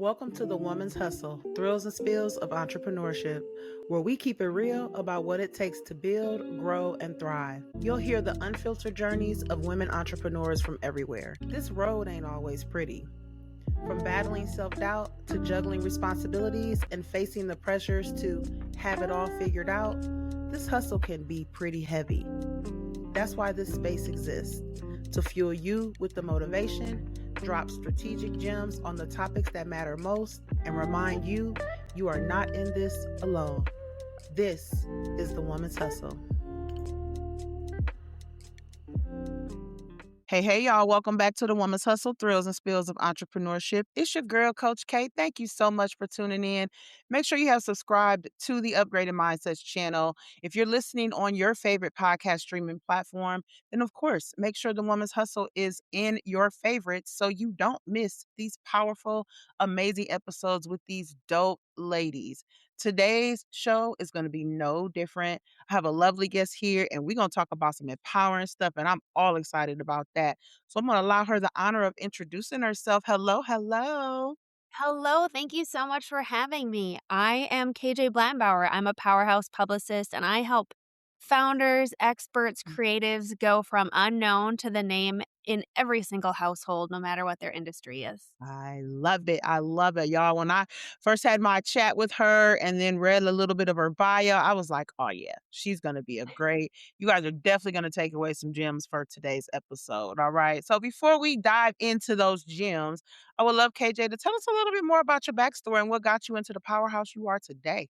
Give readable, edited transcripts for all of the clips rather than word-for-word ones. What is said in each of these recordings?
Welcome to the Woman's Hustle, Thrills and Spills of Entrepreneurship, where we keep it real about what it takes to build, grow, and thrive. You'll hear the unfiltered journeys of women entrepreneurs from everywhere. This road ain't always pretty. From battling self-doubt to juggling responsibilities and facing the pressures to have it all figured out, this hustle can be pretty heavy. That's why this space exists, to fuel you with the motivation, drop strategic gems on the topics that matter most, and remind you you are not in this alone. This is the Woman's Hustle. Hey, y'all. Welcome back to the Woman's Hustle, Thrills and Spills of Entrepreneurship. It's your girl, Coach K. Thank you so much for tuning in. Make sure you have subscribed to the Upgraded Mindsets channel. If you're listening on your favorite podcast streaming platform, then of course, make sure the Woman's Hustle is in your favorites so you don't miss these powerful, amazing episodes with these dope ladies. Today's show is going to be no different. I have a lovely guest here, and we're going to talk about some empowering stuff, and I'm all excited about that. So I'm going to allow her the honor of introducing herself. Hello. Hello, thank you so much for having me. I am KJ Blattenbauer. I'm a Powerhouse publicist, and I help founders, experts, creatives go from unknown to the name in every single household, no matter what their industry is. I love it. I love it, y'all. When I first had my chat with her and then read a little bit of her bio, I was like, oh, yeah, she's going to be you guys are definitely going to take away some gems for today's episode. All right. So before we dive into those gems, I would love KJ to tell us a little bit more about your backstory and what got you into the powerhouse you are today.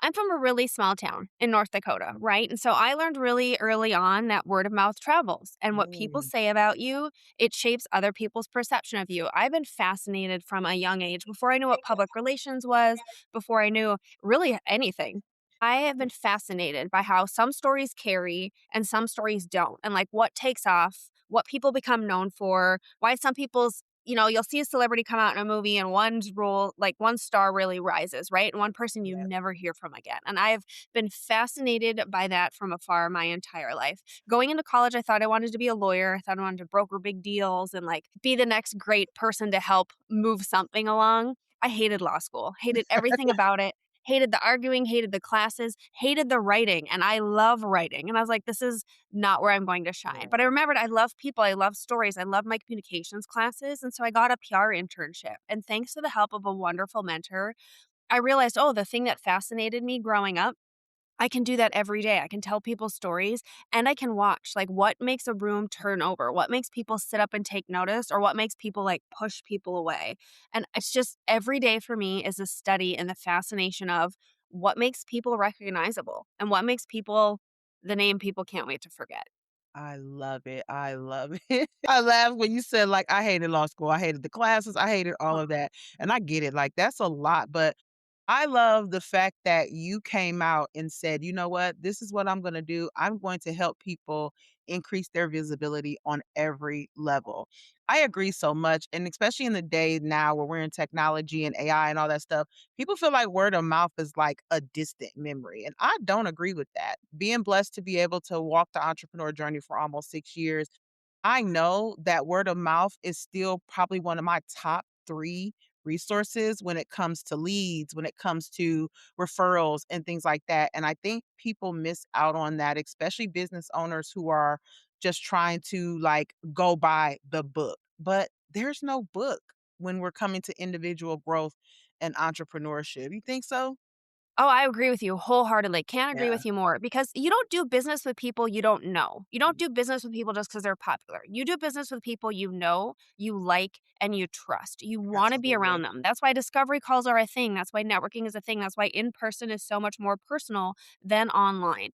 I'm from a really small town in North Dakota, right? And so I learned really early on that word of mouth travels, and what people say about you, it shapes other people's perception of you. I've been fascinated from a young age, before I knew what public relations was, before I knew really anything. I have been fascinated by how some stories carry and some stories don't, and like what takes off, what people become known for, why some people's you'll see a celebrity come out in a movie and one star really rises, right? And one person you never hear from again. And I've been fascinated by that from afar my entire life. Going into college, I thought I wanted to be a lawyer. I thought I wanted to broker big deals and be the next great person to help move something along. I hated law school, hated everything about it. Hated the arguing, hated the classes, hated the writing. And I love writing. And I was like, this is not where I'm going to shine. But I remembered I love people. I love stories. I love my communications classes. And so I got a PR internship. And thanks to the help of a wonderful mentor, I realized, the thing that fascinated me growing up, I can do that every day. I can tell people stories and I can watch what makes a room turn over, what makes people sit up and take notice, or what makes people push people away. And it's just every day for me is a study in the fascination of what makes people recognizable and what makes people the name people can't wait to forget. I love it. I love it. I laughed when you said, I hated law school. I hated the classes. I hated all of that. And I get it. That's a lot. But I love the fact that you came out and said, you know what? This is what I'm going to do. I'm going to help people increase their visibility on every level. I agree so much. And especially in the day now where we're in technology and AI and all that stuff, people feel like word of mouth is like a distant memory. And I don't agree with that. Being blessed to be able to walk the entrepreneur journey for almost 6 years, I know that word of mouth is still probably one of my top three resources when it comes to leads, when it comes to referrals and things like that. And I think people miss out on that, especially business owners who are just trying to go by the book. But there's no book when we're coming to individual growth and entrepreneurship. You think so? Oh, I agree with you wholeheartedly. Can't agree Yeah, with you more because you don't do business with people you don't know. You don't do business with people just because they're popular. You do business with people you know, you like, and you trust. You want to be absolutely. around them. That's why discovery calls are a thing. That's why networking is a thing. That's why in person is so much more personal than online.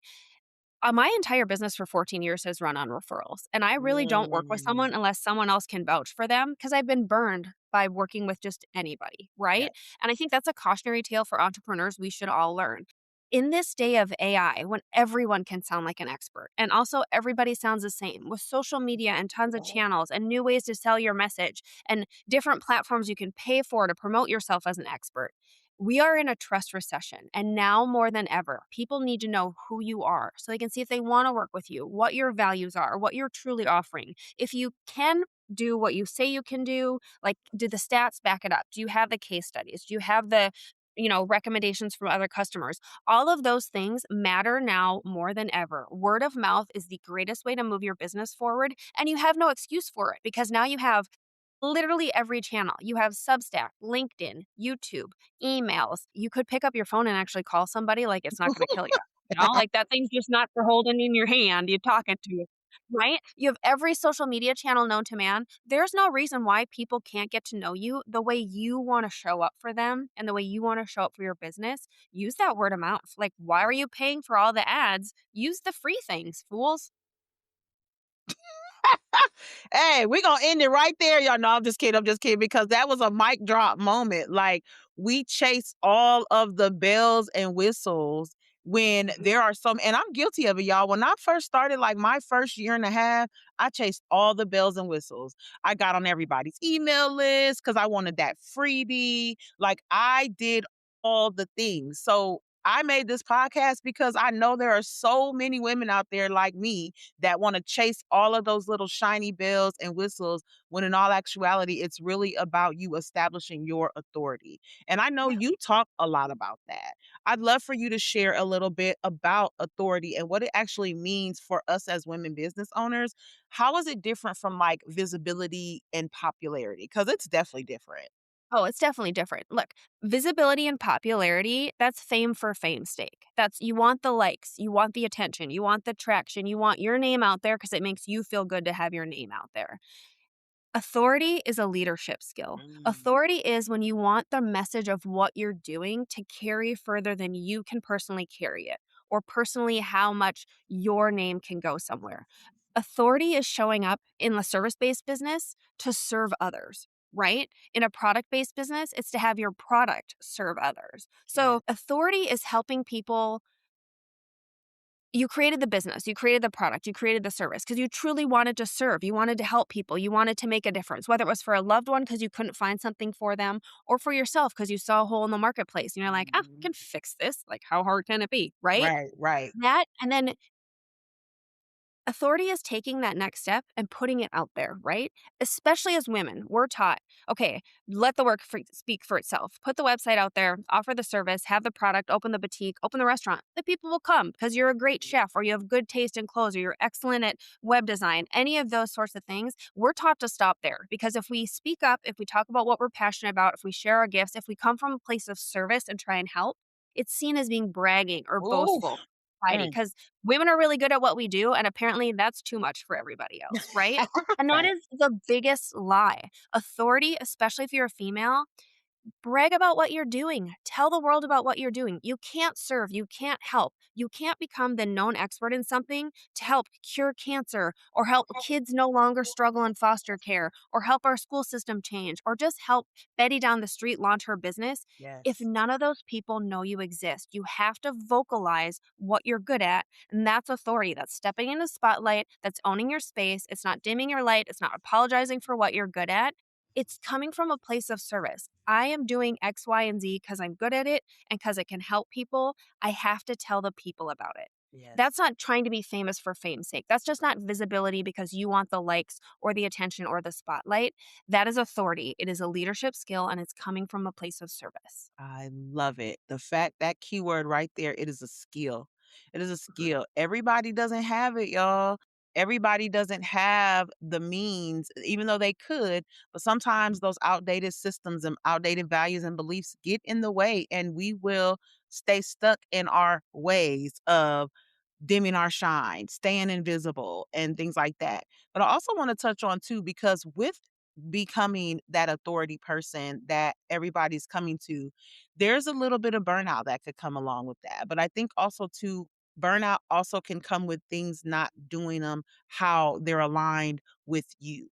My entire business for 14 years has run on referrals, and I really don't work with Mm, someone unless someone else can vouch for them because I've been burned by working with just anybody, yeah. right? And I think that's a cautionary tale for entrepreneurs we should all learn. In this day of AI, when everyone can sound like an expert, and also everybody sounds the same with social media and tons of channels and new ways to sell your message and different platforms you can pay for to promote yourself as an expert, we are in a trust recession, and now more than ever, people need to know who you are so they can see if they want to work with you, what your values are, what you're truly offering. If you can do what you say you can do? Like, do the stats back it up? Do you have the case studies? Do you have the, recommendations from other customers? All of those things matter now more than ever. Word of mouth is the greatest way to move your business forward, and you have no excuse for it because now you have literally every channel. You have Substack, LinkedIn, YouTube, emails. You could pick up your phone and actually call somebody, like, it's not gonna kill you. Like, that thing's just not for holding in your hand, you're talking to, right? You have every social media channel known to man. There's no reason why people can't get to know you the way you wanna show up for them and the way you wanna show up for your business. Use that word of mouth. Like, why are you paying for all the ads? Use the free things, fools. Hey, we're gonna end it right there, y'all. No, I'm just kidding, because that was a mic drop moment. Like, we chase all of the bells and whistles when Mhm. there are some, and I'm guilty of it, y'all. When I first started, like my first year and a half, I chased all the bells and whistles. I got on everybody's email list because I wanted that freebie. Like, I did all the things. So I made this podcast because I know there are so many women out there like me that want to chase all of those little shiny bells and whistles, when in all actuality, it's really about you establishing your authority. And I know Yeah. you talk a lot about that. I'd love for you to share a little bit about authority and what it actually means for us as women business owners. How is it different from like visibility and popularity? Because it's definitely different. Oh, it's definitely different. Look, visibility and popularity, that's fame for fame's sake. That's you want the likes, you want the attention, you want the traction, you want your name out there because it makes you feel good to have your name out there. Authority is a leadership skill. Mm, Authority is when you want the message of what you're doing to carry further than you can personally carry it, or personally how much your name can go somewhere. Authority is showing up in the service based business to serve others, right? In a product based business, it's to have your product serve others. yeah. So, authority is helping people. You created the business, you created the product, you created the service because you truly wanted to serve. You wanted to help people. You wanted to make a difference, whether it was for a loved one because you couldn't find something for them, or for yourself because you saw a hole in the marketplace and you're like, I Mhm. can fix this. Like, how hard can it be? Right? Right, right. That, and then authority is taking that next step and putting it out there, right? Especially as women, we're taught, okay, let the work speak for itself. Put the website out there, offer the service, have the product, open the boutique, open the restaurant. The people will come because you're a great chef or you have good taste in clothes or you're excellent at web design, any of those sorts of things. We're taught to stop there because if we speak up, if we talk about what we're passionate about, if we share our gifts, if we come from a place of service and try and help, it's seen as being bragging or Ooh. boastful Mm. because women are really good at what we do, and apparently that's too much for everybody else, right? And that Right. is the biggest lie. Authority, especially if you're a female, brag about what you're doing. Tell the world about what you're doing. You can't serve, you can't help. You can't become the known expert in something to help cure cancer or help kids no longer struggle in foster care or help our school system change or just help Betty down the street launch her business. If Yes. none of those people know you exist, you have to vocalize what you're good at. And that's authority. That's stepping in the spotlight, that's owning your space. It's not dimming your light, it's not apologizing for what you're good at. It's coming from a place of service. I am doing X, Y, and Z because I'm good at it and because it can help people. I have to tell the people about it. Yes. That's not trying to be famous for fame's sake. That's just not visibility because you want the likes or the attention or the spotlight. That is authority. It is a leadership skill and it's coming from a place of service. I love it. The fact, that keyword right there, it is a skill. It is a Mhm. skill. Everybody doesn't have it, y'all. Everybody doesn't have the means, even though they could, but sometimes those outdated systems and outdated values and beliefs get in the way, and we will stay stuck in our ways of dimming our shine, staying invisible, and things like that. But I also want to touch on too, because with becoming that authority person that everybody's coming to, there's a little bit of burnout that could come along with that. But I think also too, burnout also can come with things not doing them how they're aligned with you,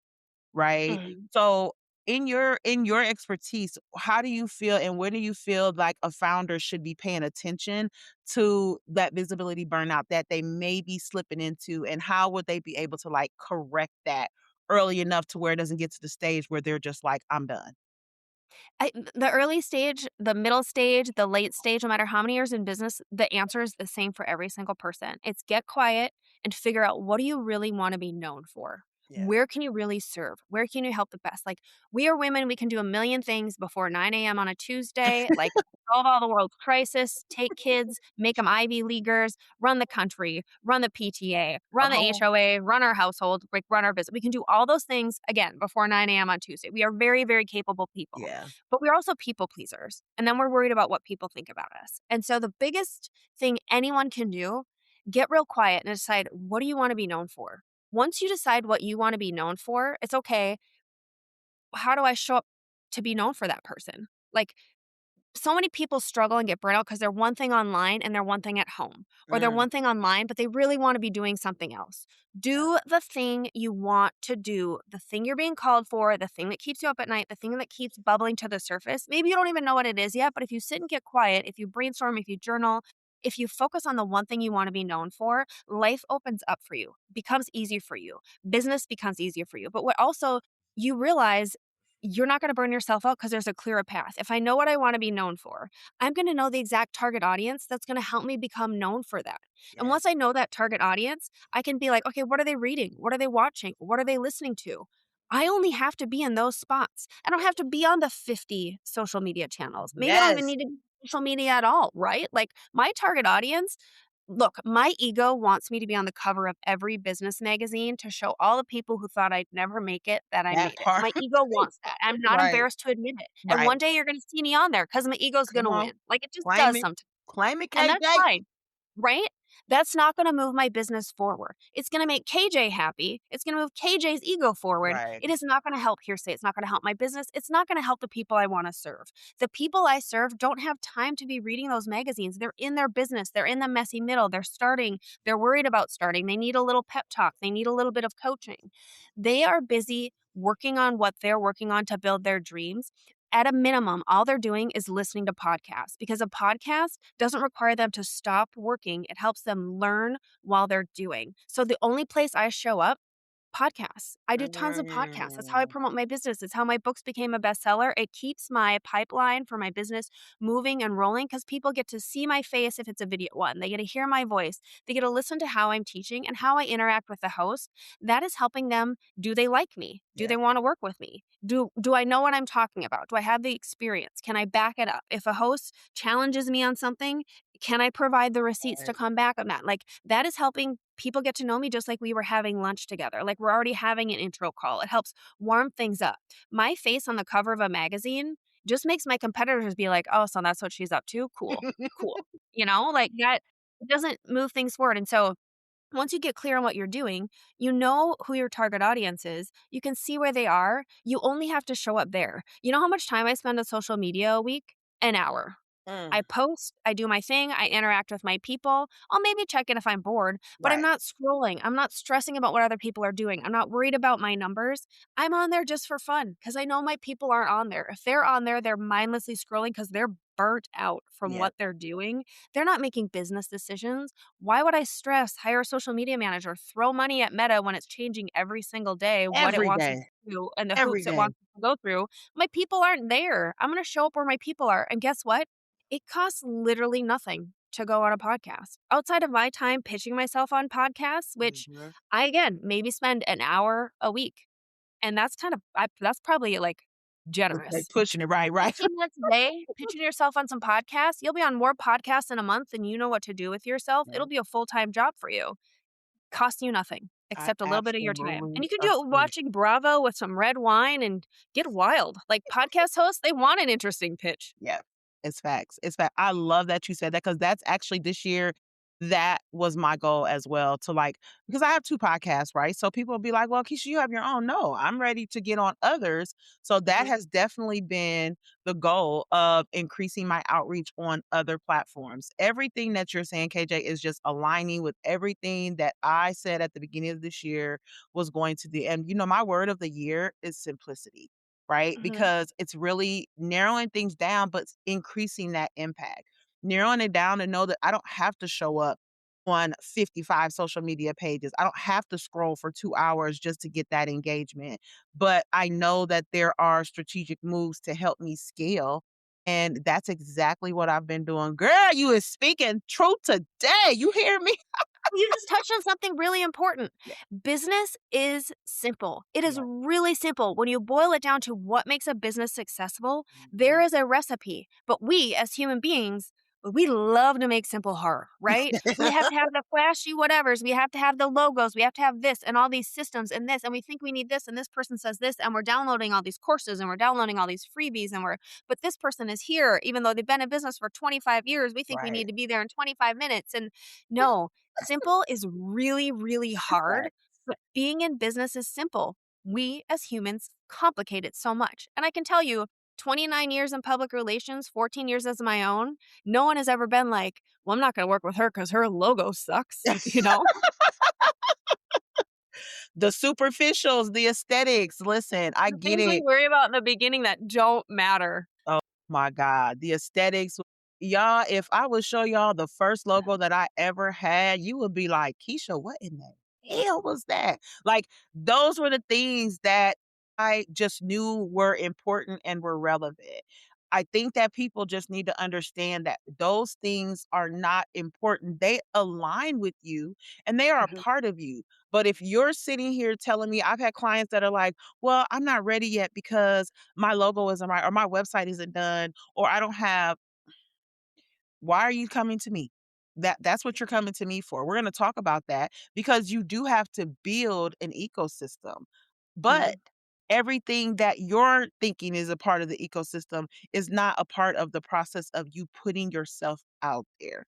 right? Mhm. So in your expertise, how do you feel and where do you feel like a founder should be paying attention to that visibility burnout that they may be slipping into, and how would they be able to like correct that early enough to where it doesn't get to the stage where they're just like, I'm done? The early stage, the middle stage, the late stage, no matter how many years in business, the answer is the same for every single person. It's get quiet and figure out what do you really want to be known for? Yeah. Where can you really serve? Where can you help the best? Like, we are women, we can do a million things before 9 a.m. on a Tuesday, like solve all the world's crisis, take kids, make them Ivy Leaguers, run the country, run the PTA, run the Oh, HOA, run our household, like run our business. We can do all those things again before 9 a.m. on Tuesday. We are very, very capable people, yeah. but we're also people pleasers. And then we're worried about what people think about us. And so the biggest thing anyone can do, get real quiet and decide, what do you want to be known for? Once you decide what you want to be known for, it's okay. How do I show up to be known for that person? Like, so many people struggle and get burnt out because they're one thing online and they're one thing at home, or they're Mm, one thing online, but they really want to be doing something else. yeah. Do the thing you want to do, the thing you're being called for, the thing that keeps you up at night, the thing that keeps bubbling to the surface. Maybe you don't even know what it is yet, but if you sit and get quiet, if you brainstorm, if you journal, if you focus on the one thing you want to be known for, life opens up for you, becomes easier for you. Business becomes easier for you. But what also you realize, you're not going to burn yourself out because there's a clearer path. If I know what I want to be known for, I'm going to know the exact target audience that's going to help me become known for that. And Yeah. once I know that target audience, I can be like, okay, what are they reading? What are they watching? What are they listening to? I only have to be in those spots. I don't have to be on the 50 social media channels. Maybe I don't even Yes. need to be social media at all, right? Like my target audience, look, my ego wants me to be on the cover of every business magazine to show all the people who thought I'd never make it that I That made it. part. My ego wants that. I'm not Right. embarrassed to admit it. And Right. one day you're going to see me on there because my ego's going Come to on. win. Like it just Claim does it. sometimes. Claim it, And that's KJ. fine. Right? That's not gonna move my business forward. It's gonna make KJ happy. It's gonna move KJ's ego forward. Right. It is not gonna help Hearsay. It's not gonna help my business. It's not gonna help the people I wanna serve. The people I serve don't have time to be reading those magazines. They're in their business. They're in the messy middle. They're starting. They're worried about starting. They need a little pep talk. They need a little bit of coaching. They are busy working on what they're working on to build their dreams. At a minimum, all they're doing is listening to podcasts because a podcast doesn't require them to stop working. It helps them learn while they're doing. So the only place I show up, podcasts. I do tons of podcasts. That's how I Mm. promote my business. It's how my books became a bestseller. It keeps my pipeline for my business moving and rolling because people get to see my face if it's a video one. They get to hear my voice. They get to listen to how I'm teaching and how I interact with the host. That is helping them. Do they like me? Do Yeah. they want to work with me? Do I know what I'm talking about? Do I have the experience? Can I back it up? If a host challenges me on something, can I provide the receipts to Right. come back on that? Like that is helping people get to know me just like we were having lunch together. Like we're already having an intro call. It helps warm things up. My face on the cover of a magazine just makes my competitors be like, "Oh, so that's what she's up to? Cool. Cool." Like that it doesn't move things forward. And so once you get clear on what you're doing, you know who your target audience is. You can see where they are. You only have to show up there. You know how much time I spend on social media a week? An hour. I Mm. post, I do my thing, I interact with my people. I'll maybe check in if I'm bored, but I'm Right. not scrolling. I'm not stressing about what other people are doing. I'm not worried about my numbers. I'm on there just for fun because I know my people aren't on there. If they're on there, they're mindlessly scrolling because they're burnt out from Yeah. what they're doing. They're not making business decisions. Why would I stress, hire a social media manager, throw money at Meta when it's changing every single day what it Every wants to day. do and the Every hoops it day. wants to go through? My people aren't there. I'm going to show up where my people are. And guess what? It costs literally nothing to go on a podcast. Outside of my time pitching myself on podcasts, which Mhm. I again maybe spend an hour a week. And that's that's probably like It's like generous. pushing it. Right. Right. 15 minutes a day, pitching yourself on some podcasts. You'll be on more podcasts in a month than you know what to do with yourself. Yeah. It'll be a full-time job for you. Costing you nothing I except a little bit of your time. And absolutely you can do it agree. watching Bravo with some red wine and get wild. Like podcast hosts, they want an interesting pitch. Yeah, it's facts. It's fact. I love that you said that because that's actually this year, that was my goal as well to like, because I have 2 podcasts, right? So people will be like, well, Keisha, you have your own. No, I'm ready to get on others. So that Mhm, has definitely been the goal of increasing my outreach on other platforms. Everything that you're saying, KJ, is just aligning with everything that I said at the beginning of this year was going to be. And, my word of the year is simplicity, right? mhm. Because it's really narrowing things down, but increasing that impact. Narrowing it down to know that I don't have to show up on 55 social media pages. I don't have to scroll for 2 hours just to get that engagement. But I know that there are strategic moves to help me scale. And that's exactly what I've been doing. Girl, you is speaking truth today. You hear me? You just touched on something really important. Yeah. Business is simple. It is Yeah. really simple. When you boil it down to what makes a business successful, there Mhm. is a recipe. But we, as human beings, we love to make simple hard, right? We have to have the flashy whatevers. We have to have the logos. We have to have this and all these systems and this. And we think we need this. And this person says this. And we're downloading all these courses and we're downloading all these freebies. But this person is here, even though they've been in business for 25 years. We think we Right. need to be there in 25 minutes. And no, simple is really, really hard, Right. but being in business is simple. We as humans complicate it so much. And I can tell you, 29 years in public relations, 14 years as my own, no one has ever been like, well, I'm not going to work with her because her logo sucks, you know? The superficials, the aesthetics. Listen, I The get things we it. worry about in the beginning that don't matter. Oh my God. The aesthetics. Y'all, if I would show y'all the first logo that I ever had, you would be like, Keisha, what in the hell was that? Like, those were the things that I just knew were important and were relevant. I think that people just need to understand that those things are not important. They align with you and they are a Mhm. part of you. But if you're sitting here telling me, I've had clients that are like, well, I'm not ready yet because my logo isn't right or my website isn't done or I don't have, why are you coming to me? That's what you're coming to me for. We're going to talk about that because you do have to build an ecosystem. But Mhm. everything that you're thinking is a part of the ecosystem is not a part of the process of you putting yourself out there.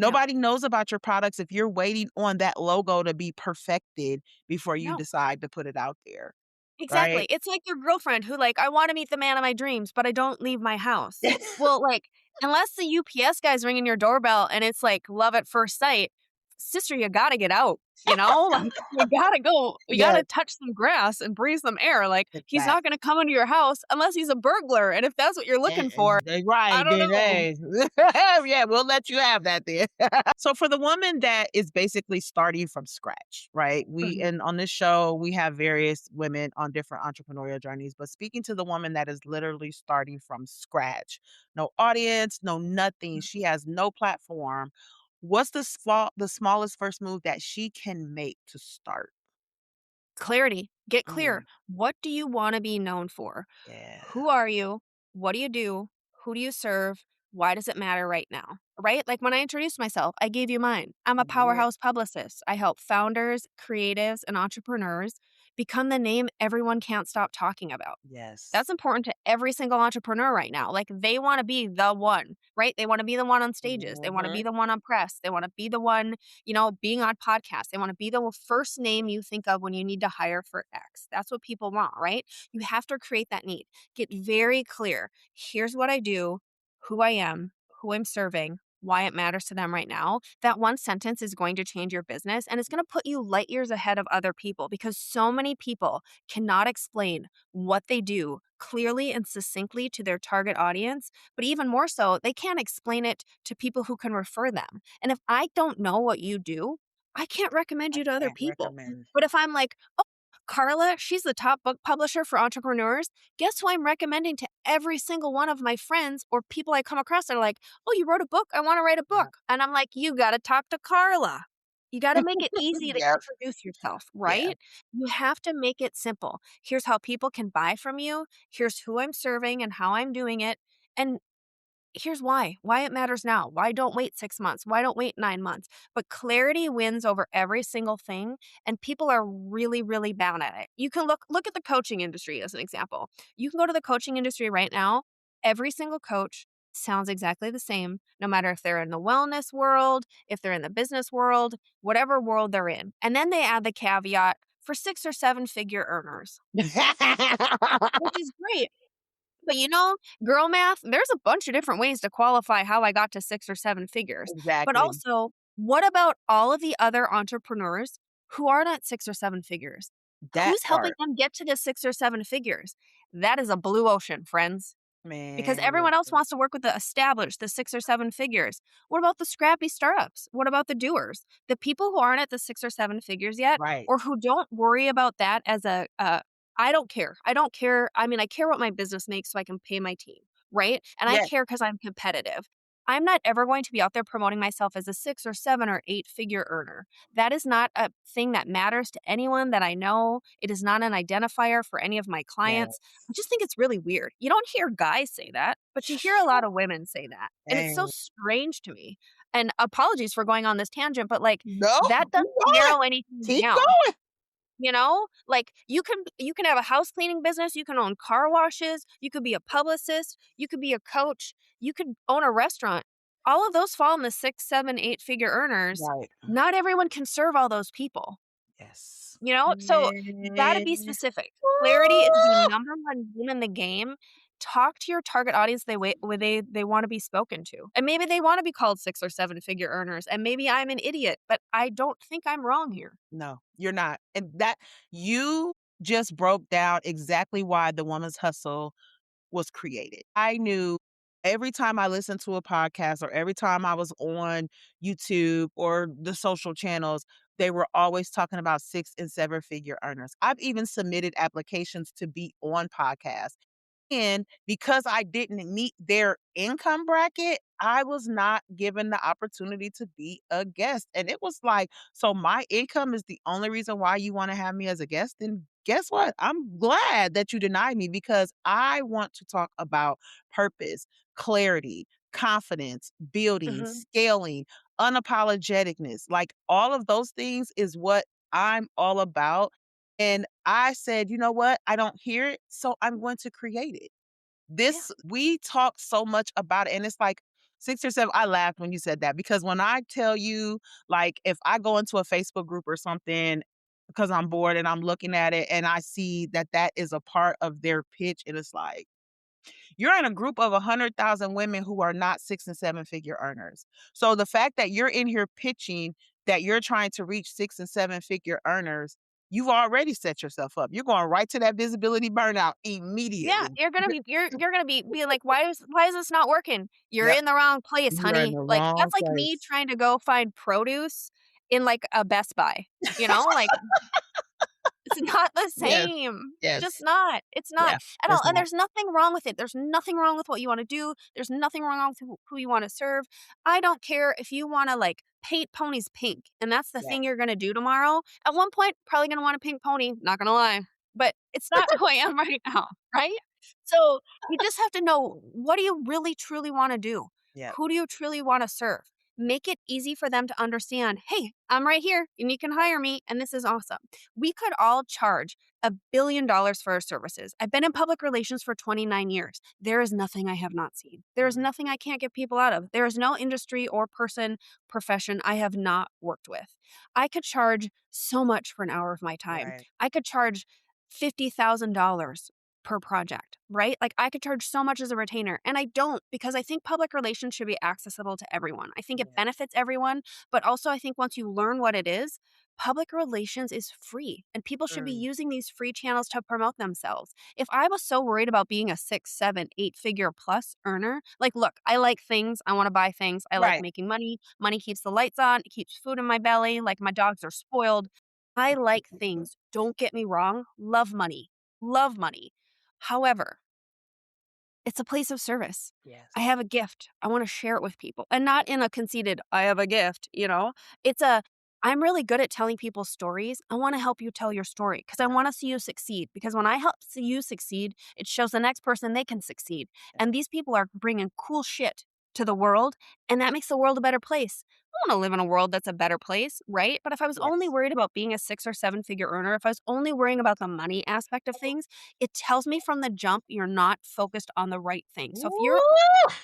Yeah. Nobody knows about your products if you're waiting on that logo to be perfected before you No. decide to put it out there, Exactly. right? It's like your girlfriend who like, "I wanna meet the man of my dreams, but I don't leave my house." Well, like, unless the UPS guy's ringing your doorbell and it's like love at first sight, sister, you gotta get out, you know? Like, you gotta go. You Yes, gotta touch some grass and breathe some air. Like, he's not exactly. gonna come into your house unless he's a burglar, and if that's what you're looking for, They I right, don't then, know. hey. Yeah, we'll let you have that then. So for the woman that is basically starting from scratch, right? We Mhm. and on this show, we have various women on different entrepreneurial journeys, but speaking to the woman that is literally starting from scratch, no audience, no nothing, she has no platform. What's the smallest first move that she can make to start? Clarity. Get clear. Mm, What do you wanna be known for? yeah. Who are you? What do you do? Who do you serve? Why does it matter right now? Right? Like when I introduced myself, I gave you mine. I'm a Yeah. powerhouse publicist. I help founders, creatives, and entrepreneurs become the name everyone can't stop talking about. Yes. That's important to every single entrepreneur right now. Like they want to be the one, right? They want to be the one on stages. They want to be Mhm. the one on press. They want to be the one, being on podcasts. They want to be the first name you think of when you need to hire for X. That's what people want, right? You have to create that need. Get very clear. Here's what I do, who I am, who I'm serving, why it matters to them right now. That one sentence is going to change your business and it's going to put you light years ahead of other people because so many people cannot explain what they do clearly and succinctly to their target audience. But even more so, they can't explain it to people who can refer them. And if I don't know what you do, I can't recommend I you to other can't people. recommend. But if I'm like, oh, Carla, she's the top book publisher for entrepreneurs. Guess who I'm recommending to every single one of my friends or people I come across that are like, oh, you wrote a book? I want to write a Yeah. book. And I'm like, you got to talk to Carla. You got to make it easy to Yep. introduce yourself, Yeah. right? You have to make it simple. Here's how people can buy from you. Here's who I'm serving and how I'm doing it. And here's why it matters now. Why don't wait 6 months? Why don't wait 9 months? But clarity wins over every single thing. And people are really, really bad at it. You can look at the coaching industry as an example. You can go to the coaching industry right now. Every single coach sounds exactly the same, no matter if they're in the wellness world, if they're in the business world, whatever world they're in. And then they add the caveat for 6 or 7 figure earners, which is great. But girl math, there's a bunch of different ways to qualify how I got to 6 or 7 figures. But Exactly. also, what about all of the other entrepreneurs who aren't at 6 or 7 figures? That Who's helping part. them get to the 6 or 7 figures? That is a blue ocean, friends. Because Man, everyone else listen. wants to work with the established, the 6 or 7 figures. What about the scrappy startups? What about the doers? The people who aren't at the 6 or 7 figures yet, Right. or who don't worry about that as I don't care. I don't care. I mean, I care what my business makes so I can pay my team, right? And I Yes. care because I'm competitive. I'm not ever going to be out there promoting myself as a 6 or 7 or 8-figure earner. That is not a thing that matters to anyone that I know. It is not an identifier for any of my clients. Yes. I just think it's really weird. You don't hear guys say that, but you hear a lot of women say that. And it's so Dang. strange to me. And apologies for going on this tangent, but like No, that keep doesn't going. narrow anything Keep down. going. You know? Like, you can have a house cleaning business, you can own car washes, you could be a publicist, you could be a coach, you could own a restaurant. All of those fall in the 6, 7, 8-figure earners. Right. Not everyone can serve all those people, Yes. you know? So, you gotta be Yeah. specific. Clarity is the number one rule in the game. Talk to your target audience where they wanna be spoken to. And maybe they wanna be called 6 or 7-figure earners, and maybe I'm an idiot, but I don't think I'm wrong here. No, you're not. And that you just broke down exactly why the woman's hustle was created. I knew every time I listened to a podcast or every time I was on YouTube or the social channels, they were always talking about 6 and 7 figure earners. I've even submitted applications to be on podcasts. And because I didn't meet their income bracket, I was not given the opportunity to be a guest. And it was like, so my income is the only reason why you want to have me as a guest? Then guess what? I'm glad that you denied me because I want to talk about purpose, clarity, confidence, building, Mhm. scaling, unapologeticness. Like all of those things is what I'm all about. And I said, "You know what? I don't hear it, so I'm going to create it." Yeah. We talk so much about it, and it's like 6 or 7. I laughed when you said that because when I tell you, like, if I go into a Facebook group or something because I'm bored and I'm looking at it and I see that that is a part of their pitch, and it's like you're in a group of 100,000 women who are not 6 and 7 figure earners. So the fact that you're in here pitching that you're trying to reach 6 and 7 figure earners, you've already set yourself up. You're going right to that visibility burnout Yeah, immediately. you're gonna be like, why is this not working?" You're Yep. in the wrong place, You're in honey. the Like, wrong that's like me place. trying to go find produce in, like, a Best Buy, you know? Like, it's not the Yes, same. It's just yes. not. It's not. Yeah, And it's I'll and not. there's nothing wrong with it. There's nothing wrong with what you wanna do. There's nothing wrong with who you wanna serve. I don't care if you wanna, like, paint ponies pink, and that's the Yeah, thing you're gonna do tomorrow. At one point, probably gonna want a pink pony, not gonna lie, but it's not who I am right now, right? So, you just have to know, what do you really truly wanna do? yeah. Who do you truly wanna serve? Make it easy for them to understand, "Hey, I'm right here, and you can hire me, and this is awesome." We could all charge $1 billion for our services. I've been in public relations for 29 years. There is nothing I have not seen. There is Mm, nothing I can't get people out of. There is no industry or profession I have not worked with. I could charge so much for an hour of my time. right. I could charge $50,000 per project, right? Like I could charge so much as a retainer, and I don't because I think public relations should be accessible to everyone. I think it Yeah. benefits everyone, but also I think once you learn what it is, public relations is free and people should be Mm, using these free channels to promote themselves. If I was so worried about being a 6, 7, 8-figure plus earner, like, look, I like things. I want to buy things. I like right. making money. Money keeps the lights on. It keeps food in my belly. Like, my dogs are spoiled. I like things. Don't get me wrong. Love money. Love money. However, it's a place of service. I Yes. have a gift. I want to share it with people and not in a conceited, I have a gift, you know? It's a, I'm really good at telling people stories. I want to help you tell your story because I Yeah, want to see you succeed. Because when I help see you succeed, it shows the next person they can succeed. yeah. And these people are bringing cool shit to the world, and that makes the world a better place. I want to live in a world that's a better place, right? But if I was only Yes. worried about being a 6 or 7-figure earner, if I was only worrying about the money aspect of things, it tells me from the jump you're not focused on the right thing. So if you're Woo!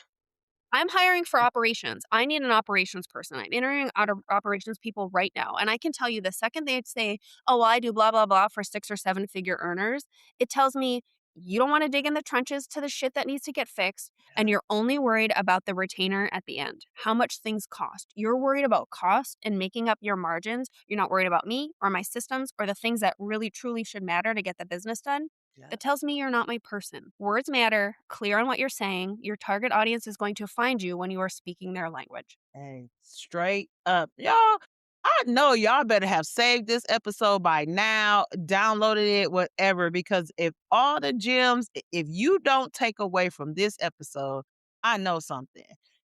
I'm hiring for operations. I need an operations person. I'm interviewing operations people right now. And I can tell you the second they say, oh, well, I do blah, blah, blah for 6 or 7-figure earners, it tells me you don't want to dig in the trenches to the shit that needs to get fixed. And Yeah. you're only worried about the retainer at the end, how much things cost. You're worried about cost and making up your margins. You're not worried about me or my systems or the things that really, truly should matter to get the business done. Yeah. That tells me you're not my person. Words matter, clear on what you're saying. Your target audience is going to find you when you are speaking their language. Hey, straight up. Y'all, I know y'all better have saved this episode by now, downloaded it, whatever, because if all the gems, if you don't take away from this episode, I know something.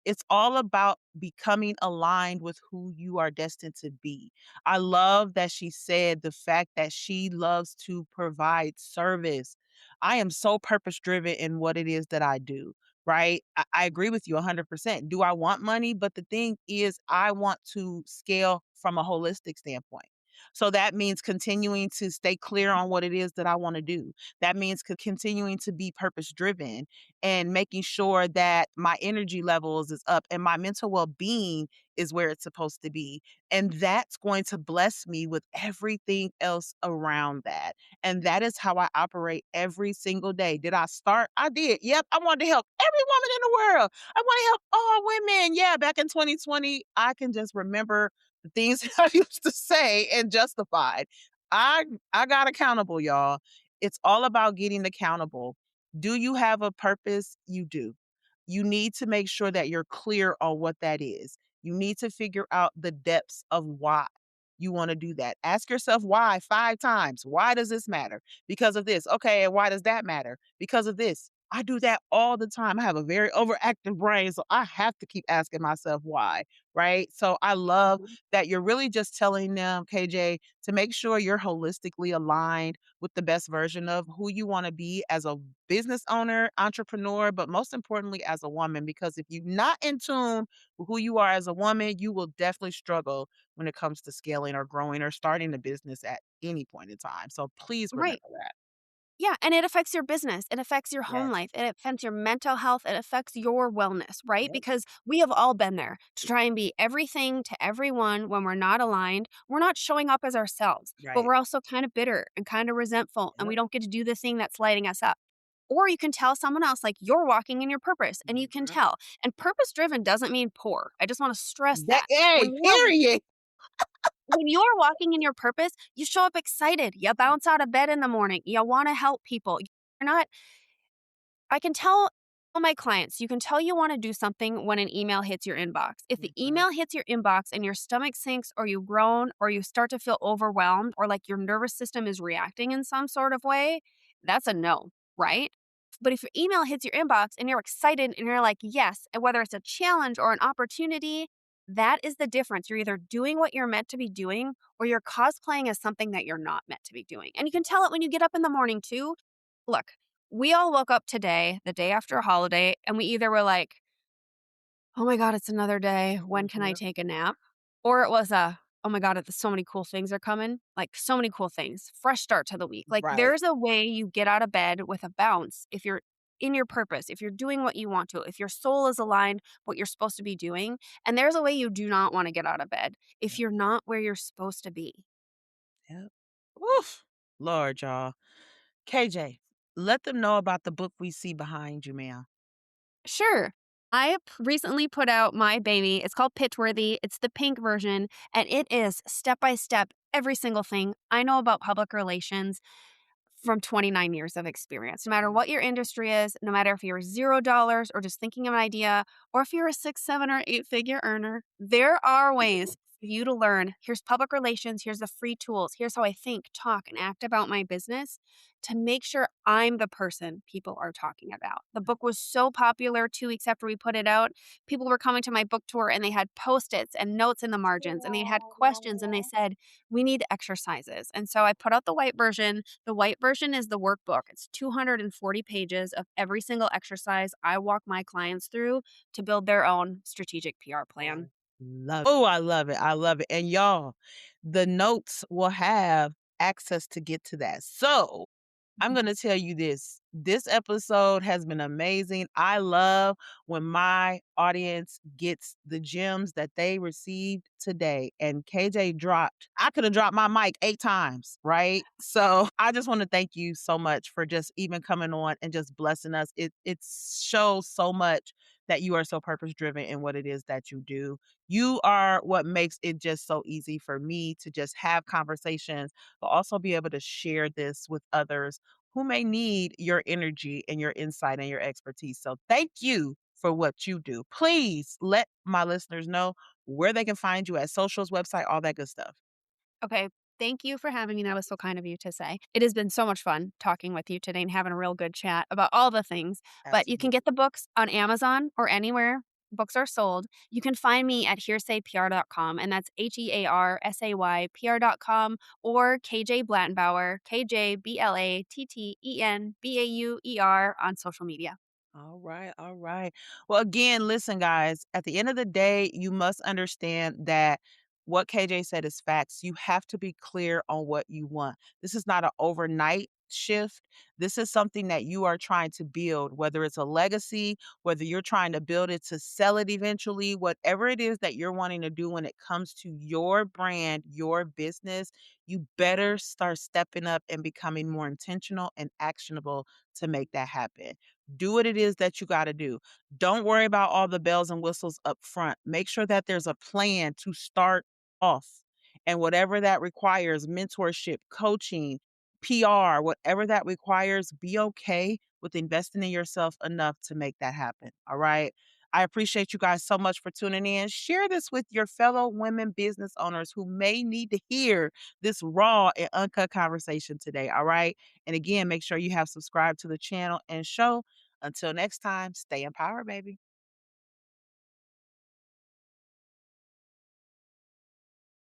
It's all about becoming aligned with who you are destined to be. I love that she said the fact that she loves to provide service. I am so purpose driven in what it is that I do, right? I agree with you 100%. Do I want money? But the thing is, I want to scale from a holistic standpoint. So that means continuing to stay clear on what it is that I want to do. That means continuing to be purpose driven and making sure that my energy levels is up and my mental well-being is where it's supposed to be. And that's going to bless me with everything else around that. And that is how I operate every single day. Did I start? I did. Yep. I wanted to help every woman in the world. I want to help all women. Yeah. Back in 2020, I can just remember the things I used to say and justified. I got accountable, y'all. It's all about getting accountable. Do you have a purpose? You do. You need to make sure that you're clear on what that is. You need to figure out the depths of why you want to do that. Ask yourself why 5 times. Why does this matter? Because of this. Okay, and why does that matter? Because of this. I do that all the time. I have a very overactive brain, so I have to keep asking myself why, right? So I love Mhm. that you're really just telling them, KJ, to make sure you're holistically aligned with the best version of who you want to be as a business owner, entrepreneur, but most importantly, as a woman. Because if you're not in tune with who you are as a woman, you will definitely struggle when it comes to scaling or growing or starting a business at any point in time. So please Right. remember that. Yeah, and it affects your business, it affects your home Yes. life, it affects your mental health, it affects your wellness, right? Yep. Because we have all been there to try and be everything to everyone when we're not aligned. We're not showing up as ourselves, but Right. we're also kind of bitter and kind of resentful, and we Yep. don't get to do the thing that's lighting us up. Or you can tell someone else, like, you're walking in your purpose, and you can Mhm. tell. And purpose driven doesn't mean poor. I just want to stress That that. hey, period. When you're walking in your purpose, you show up excited. You bounce out of bed in the morning. You want to help people. You're not I can tell all my clients, you can tell you want to do something when an email hits your inbox. If the Mhm. email hits your inbox and your stomach sinks or you groan or you start to feel overwhelmed or like your nervous system is reacting in some sort of way, that's a no, right? But if your email hits your inbox and you're excited and you're like, yes, and whether it's a challenge or an opportunity, that is the difference. You're either doing what you're meant to be doing or you're cosplaying as something that you're not meant to be doing. And you can tell it when you get up in the morning too. Look, we all woke up today, the day after a holiday, and we either were like, "Oh my god, it's another day. When can I Mhm. take a nap?" Or it was a, "Oh my god, so many cool things are coming." Like, so many cool things. Fresh start to the week. Like, Right. there's a way you get out of bed with a bounce if you're in your purpose, if you're doing what you want to, if your soul is aligned what you're supposed to be doing, and there's a way you do not wanna get out of bed if Yep. you're not where you're supposed to be. Yep. Oof. Lord, y'all. KJ, let them know about the book we see behind you, ma'am. Sure. Recently put out my baby. It's called Pitchworthy. It's the pink version, and it is step by step every single thing I know about public relations from 29 years of experience. No matter what your industry is, no matter if you're $0 or just thinking of an idea, or if you're a 6, 7, or 8-figure earner, there are ways for you to learn. Here's public relations, here's the free tools, here's how I think, talk, and act about my business to make sure I'm the person people are talking about. The book was so popular 2 weeks after we put it out. People were coming to my book tour and they had post-its and notes in the margins and they had questions and they said, we need exercises. And so I put out the white version. The white version is the workbook. It's 240 pages of every single exercise I walk my clients through to build their own strategic PR plan. Love Oh, I love it. I love it. And y'all, the notes will have access to get to that. So I'm going to tell you this. This episode has been amazing. I love when my audience gets the gems that they received today. And KJ dropped, I could have dropped my mic 8 times, right? So I just want to thank you so much for just even coming on and just blessing us. It shows so much that you are so purpose driven in what it is that you do. You are what makes it just so easy for me to just have conversations, but also be able to share this with others who may need your energy and your insight and your expertise. So thank you for what you do. Please let my listeners know where they can find you at socials, website, all that good stuff. Okay. Thank you for having me. That was so kind of you to say. It has been so much fun talking with you today and having a real good chat about all the things. But you can Absolutely. get the books on Amazon or anywhere books are sold. You can find me at hearsaypr.com, and that's HEARSAYPR.com, or KJ Blattenbauer, KJBLATTENBAUER on social media. All right, all right. Well, again, listen, guys, at the end of the day, you must understand that what KJ said is facts. You have to be clear on what you want. This is not an overnight shift. This is something that you are trying to build, whether it's a legacy, whether you're trying to build it to sell it eventually, whatever it is that you're wanting to do when it comes to your brand, your business, you better start stepping up and becoming more intentional and actionable to make that happen. Do what it is that you gotta do. Don't worry about all the bells and whistles up front. Make sure that there's a plan to start off. And whatever that requires, mentorship, coaching, PR, whatever that requires, be okay with investing in yourself enough to make that happen. All right. I appreciate you guys so much for tuning in. Share this with your fellow women business owners who may need to hear this raw and uncut conversation today. All right. And again, make sure you have subscribed to the channel and show. Until next time, stay empowered, baby.